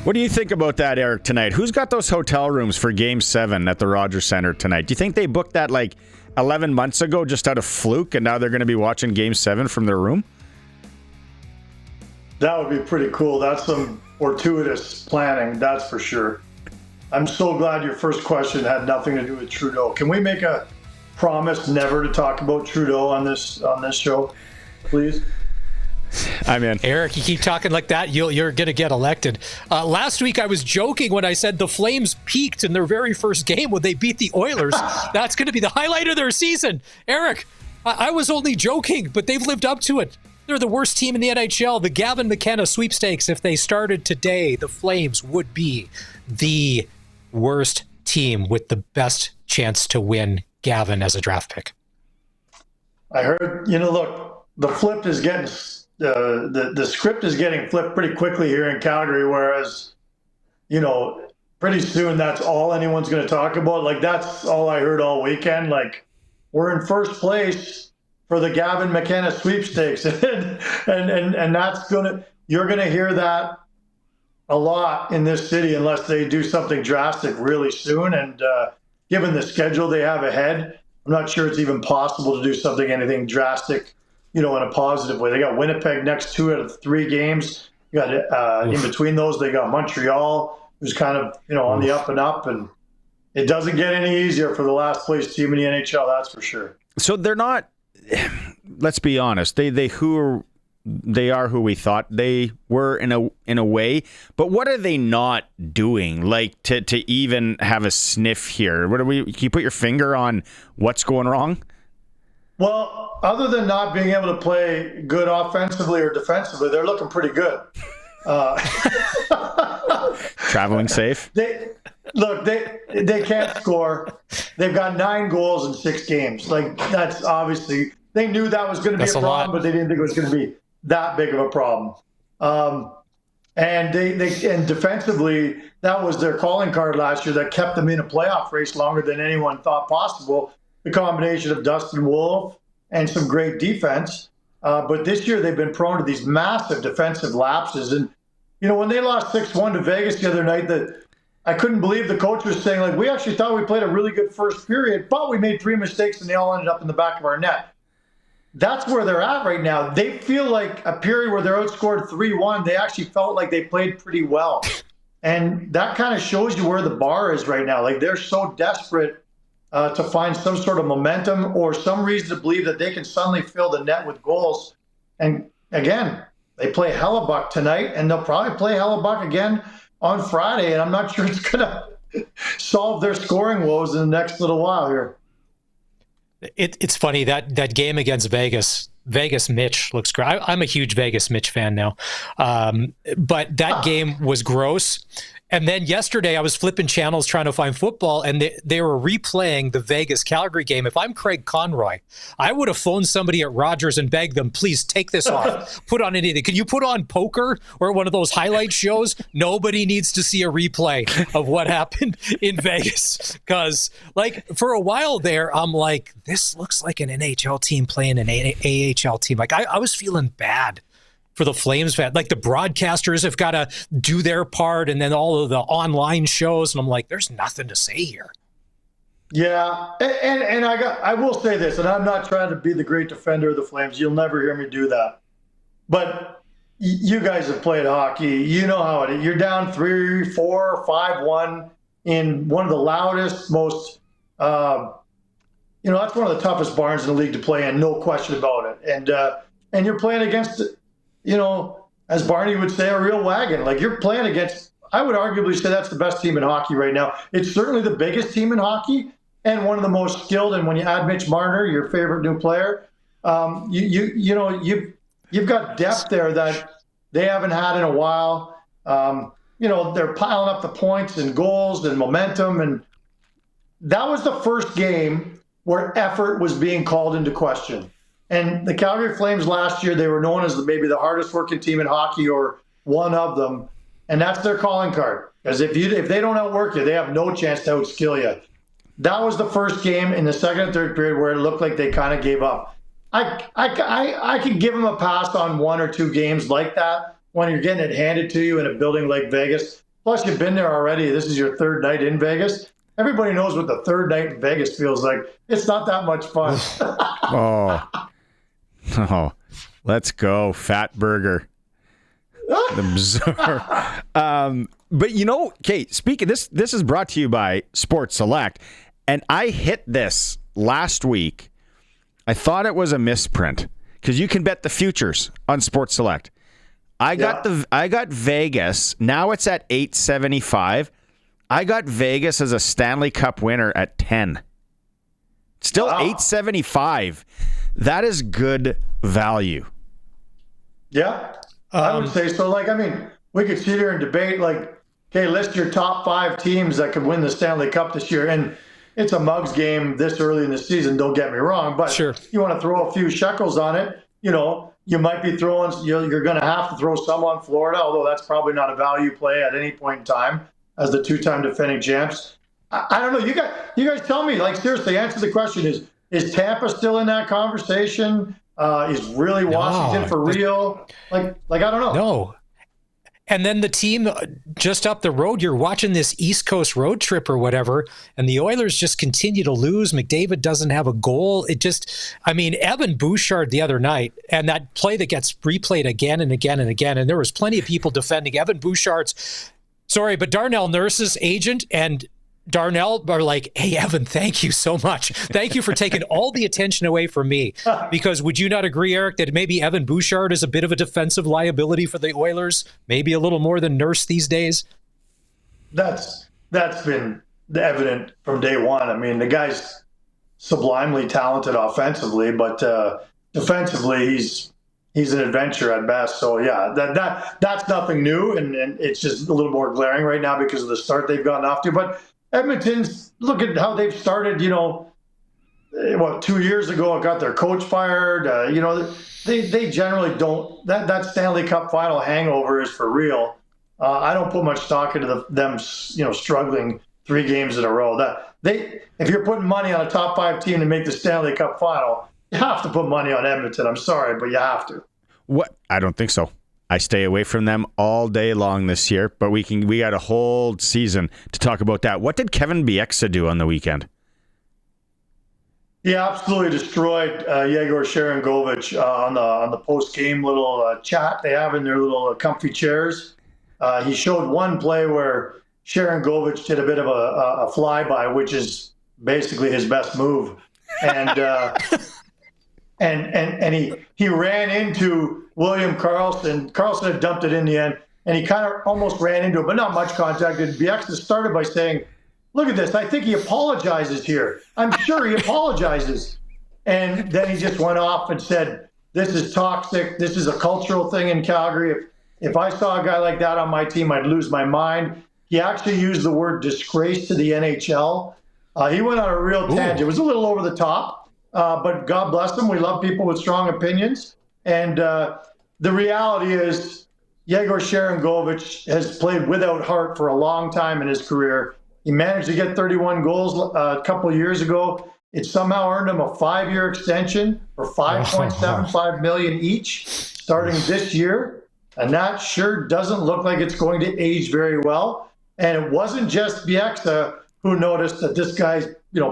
What do you think about that, Eric, tonight? Who's got those hotel rooms for Game 7 at the Rogers Centre tonight? Do you think they booked that like 11 months ago just out of fluke, and now they're going to be watching Game 7 from their room? That would be pretty cool. That's some fortuitous planning, that's for sure. I'm so glad your first question had nothing to do with Trudeau. Can we make a promise never to talk about Trudeau on this show, please? I'm in. Eric, you keep talking like that, you're going to get elected. Last week, I was joking when I said the Flames peaked in their very first game when they beat the Oilers. That's going to be the highlight of their season. Eric, I was only joking, but they've lived up to it. They're the worst team in the NHL. The Gavin McKenna sweepstakes, if they started today, the Flames would be the worst team with the best chance to win Gavin as a draft pick. I heard, look, the flip is getting the script is getting flipped pretty quickly here in Calgary, whereas, pretty soon that's all anyone's going to talk about. Like, that's all I heard all weekend. Like, we're in first place for the Gavin McKenna sweepstakes. and you're going to hear that a lot in this city unless they do something drastic really soon. And given the schedule they have ahead, I'm not sure it's even possible to do anything drastic, in a positive way. They got Winnipeg next 2 out of 3 games. You got in between those, they got Montreal, who's kind of, on the up and up. And it doesn't get any easier for the last place team in the NHL, that's for sure. So they're not, let's be honest, they are who we thought they were in a way, but what are they not doing, like to even have a sniff here? Can you put your finger on what's going wrong? Well, other than not being able to play good offensively or defensively, they're looking pretty good. Traveling safe? They can't score. They've got 9 goals in 6 games. Like, that's obviously, they knew that was going to be a problem, but they didn't think it was going to be that big of a problem. And and defensively, that was their calling card last year that kept them in a playoff race longer than anyone thought possible. The combination of Dustin Wolf and some great defense. But this year they've been prone to these massive defensive lapses. And, when they lost 6-1 to Vegas the other night, I couldn't believe the coach was saying, like, we actually thought we played a really good first period, but we made 3 mistakes and they all ended up in the back of our net. That's where they're at right now. They feel like a period where they're outscored 3-1, they actually felt like they played pretty well. And that kind of shows you where the bar is right now. Like, they're so desperate to find some sort of momentum or some reason to believe that they can suddenly fill the net with goals. And again, they play Hellebuck tonight, and they'll probably play Hellebuck again on Friday. And I'm not sure it's going to solve their scoring woes in the next little while here. It's funny that game against Vegas Mitch looks great. I'm a huge Vegas Mitch fan now, but that game was gross. And then yesterday I was flipping channels trying to find football, and they were replaying the Vegas Calgary game. If I'm Craig Conroy, I would have phoned somebody at Rogers and begged them, please take this off. Put on anything. Can you put on poker or one of those highlight shows? Nobody needs to see a replay of what happened in Vegas. Because, like, for a while there, I'm like, this looks like an NHL team playing an AHL team. Like, I was feeling bad for the Flames fan. Like, the broadcasters have got to do their part, and then all of the online shows, and I'm like, there's nothing to say here. Yeah, and I will say this, and I'm not trying to be the great defender of the Flames. You'll never hear me do that. But you guys have played hockey. You know how it is. You're down 3-4, 5-1 in one of the loudest, most, that's one of the toughest barns in the league to play in, no question about it. And you're playing against, as Barney would say, a real wagon. Like, you're playing against, I would arguably say that's the best team in hockey right now. It's certainly the biggest team in hockey and one of the most skilled. And when you add Mitch Marner, your favorite new player, you've got depth there that they haven't had in a while. They're piling up the points and goals and momentum. And that was the first game where effort was being called into question. And the Calgary Flames last year, they were known as maybe the hardest working team in hockey, or one of them. And that's their calling card. Because if they don't outwork you, they have no chance to outskill you. That was the first game in the second and third period where it looked like they kind of gave up. I could give them a pass on 1 or 2 games like that when you're getting it handed to you in a building like Vegas. Plus, you've been there already. This is your third night in Vegas. Everybody knows what the third night in Vegas feels like. It's not that much fun. Oh, let's go, Fat Burger. But okay, speaking this is brought to you by Sports Select, and I hit this last week. I thought it was a misprint because you can bet the futures on Sports Select. I got Vegas. Now it's at 875. I got Vegas as a Stanley Cup winner at 10. Still 875. That is good value. Yeah, I would say so. We could sit here and debate, okay, list your top 5 teams that could win the Stanley Cup this year. And it's a mugs game this early in the season, don't get me wrong. But sure, you want to throw a few shekels on it, you might be throwing, you're going to have to throw some on Florida, although that's probably not a value play at any point in time as the 2-time defending champs. I don't know. You guys tell me, seriously, answer the question. Is Tampa still in that conversation? Is really Washington for real? I don't know. No. And then the team just up the road, you're watching this East Coast road trip or whatever, and the Oilers just continue to lose. McDavid doesn't have a goal. Evan Bouchard the other night, and that play that gets replayed again and again and again, and there was plenty of people defending Evan Bouchard's, but Darnell Nurse's agent and Darnell are like, hey, Evan, thank you so much. Thank you for taking all the attention away from me. Because would you not agree, Eric, that maybe Evan Bouchard is a bit of a defensive liability for the Oilers? Maybe a little more than Nurse these days? That's been evident from day one. The guy's sublimely talented offensively, but defensively, he's an adventure at best. So, yeah, that's nothing new, and it's just a little more glaring right now because of the start they've gotten off to. But Edmonton's, look at how they've started, 2 years ago, got their coach fired. They generally don't, that Stanley Cup final hangover is for real. I don't put much stock into them, struggling 3 games in a row. If you're putting money on a top 5 team to make the Stanley Cup final, you have to put money on Edmonton. I'm sorry, but you have to. What? I don't think so. I stay away from them all day long this year, but we got a whole season to talk about that. What did Kevin Bieksa do on the weekend? He absolutely destroyed Yegor Sharangovich on the post-game little chat they have in their little comfy chairs. He showed one play where Sharangovich did a bit of a flyby, which is basically his best move, and he ran into William Karlsson. Karlsson had dumped it in the end, and he kind of almost ran into it, but not much contact. And Bieksa started by saying, look at this, I think he apologizes here. I'm sure he apologizes. And then he just went off and said, this is toxic. This is a cultural thing in Calgary. If I saw a guy like that on my team, I'd lose my mind. He actually used the word disgrace to the NHL. He went on a real tangent. It was a little over the top, but God bless him. We love people with strong opinions. And the reality is Yegor Sharangovich has played without heart for a long time in his career. He managed to get 31 goals a couple of years ago. It somehow earned him a 5-year extension for $5.75 million each starting this year. And that sure doesn't look like it's going to age very well. And it wasn't just Bieksa who noticed that this guy,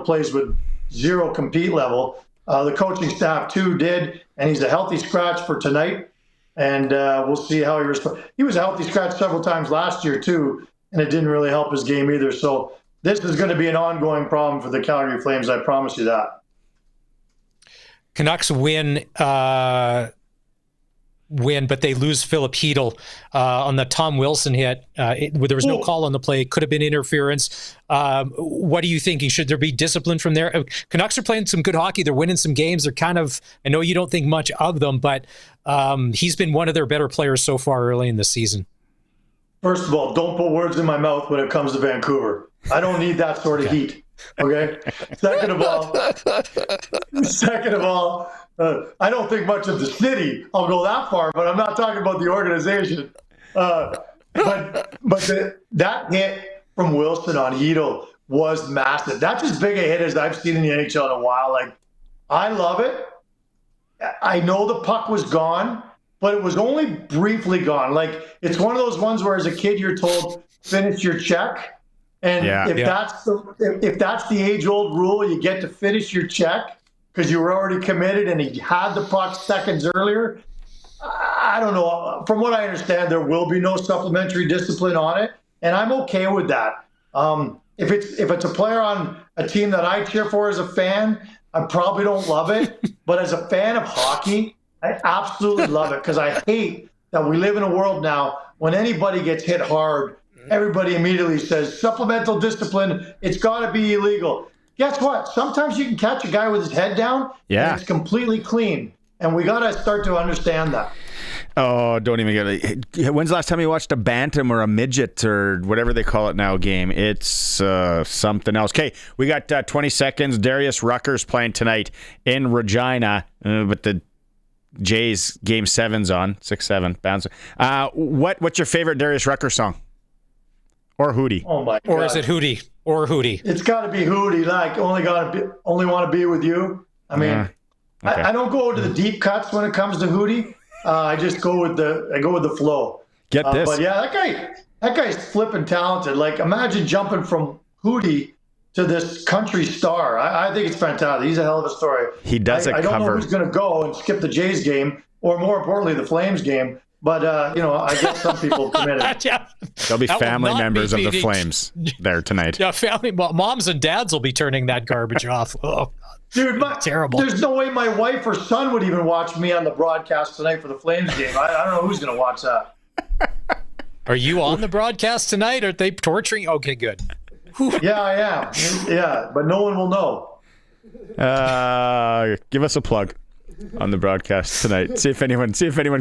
plays with zero compete level. The coaching staff too did, and he's a healthy scratch for tonight. And we'll see how he responds. He was a healthy scratch several times last year too, and it didn't really help his game either. So this is going to be an ongoing problem for the Calgary Flames. I promise you that. Canucks win, but they lose Philip Hedl on the Tom Wilson hit. There was no call on the play. It could have been interference. What are you thinking? Should there be discipline from there? Canucks are playing some good hockey. They're winning some games. They're I know you don't think much of them, but he's been one of their better players so far early in the season. First of all, don't put words in my mouth when it comes to Vancouver. I don't need that sort of heat. Okay. Second of all, I don't think much of the city. I'll go that far, but I'm not talking about the organization. But that hit from Wilson on Hedl was massive. That's as big a hit as I've seen in the NHL in a while. I love it. I know the puck was gone, but it was only briefly gone. It's one of those ones where as a kid you're told, finish your check. And that's the age-old rule, you get to finish your check because you were already committed and he had the puck seconds earlier. I don't know. From what I understand, there will be no supplementary discipline on it, and I'm okay with that. If it's a player on a team that I cheer for as a fan, I probably don't love it. But as a fan of hockey, I absolutely love it because I hate that we live in a world now when anybody gets hit hard, everybody immediately says supplemental discipline. It's got to be illegal. Guess what? Sometimes you can catch a guy with his head down, and it's completely clean. And we got to start to understand that. Oh, don't even get it. When's the last time you watched a bantam or a midget or whatever they call it now game? It's something else. Okay, we got 20 seconds. Darius Rucker's playing tonight in Regina, but the Jays game 7's on. 6-7. Bounce. What's your favorite Darius Rucker song? Or Hootie? Oh, my God. Or is it Hootie? Or Hootie? It's got to be Hootie, like only want to be with you. I mean, okay. I don't go to the deep cuts when it comes to Hootie. I just go with the flow. Get this. But yeah, that guy's flipping talented. Like, imagine jumping from Hootie to this country star. I think it's fantastic. He's a hell of a story. He does I don't know who's going to go and skip the Jays game, or more importantly, the Flames game. But I get some people committed. There'll be family members of the Flames there tonight. Yeah, family, moms and dads will be turning that garbage off. Oh, dude, terrible. There's no way my wife or son would even watch me on the broadcast tonight for the Flames game. I don't know who's going to watch that. Are you on the broadcast tonight? Are they torturing? Okay, good. Yeah, I am. Yeah, but no one will know. Give us a plug on the broadcast tonight. See if anyone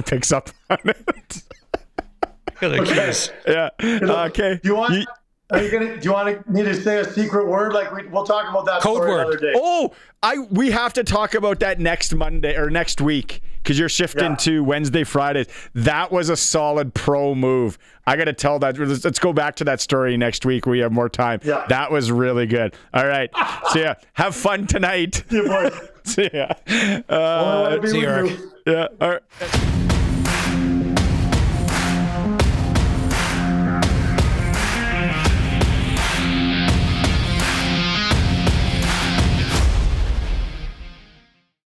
picks up on it. Okay. Yeah. Okay. Do you want me to say a secret word? Like we'll talk about that code word another day. Oh, we have to talk about that next Monday or next week because you're shifting to Wednesday, Fridays. That was a solid pro move. I got to tell that. Let's go back to that story next week. We have more time. Yeah. That was really good. All right. See ya. Have fun tonight. Yeah, boy. See ya. Only want to be with you. Yeah. All right.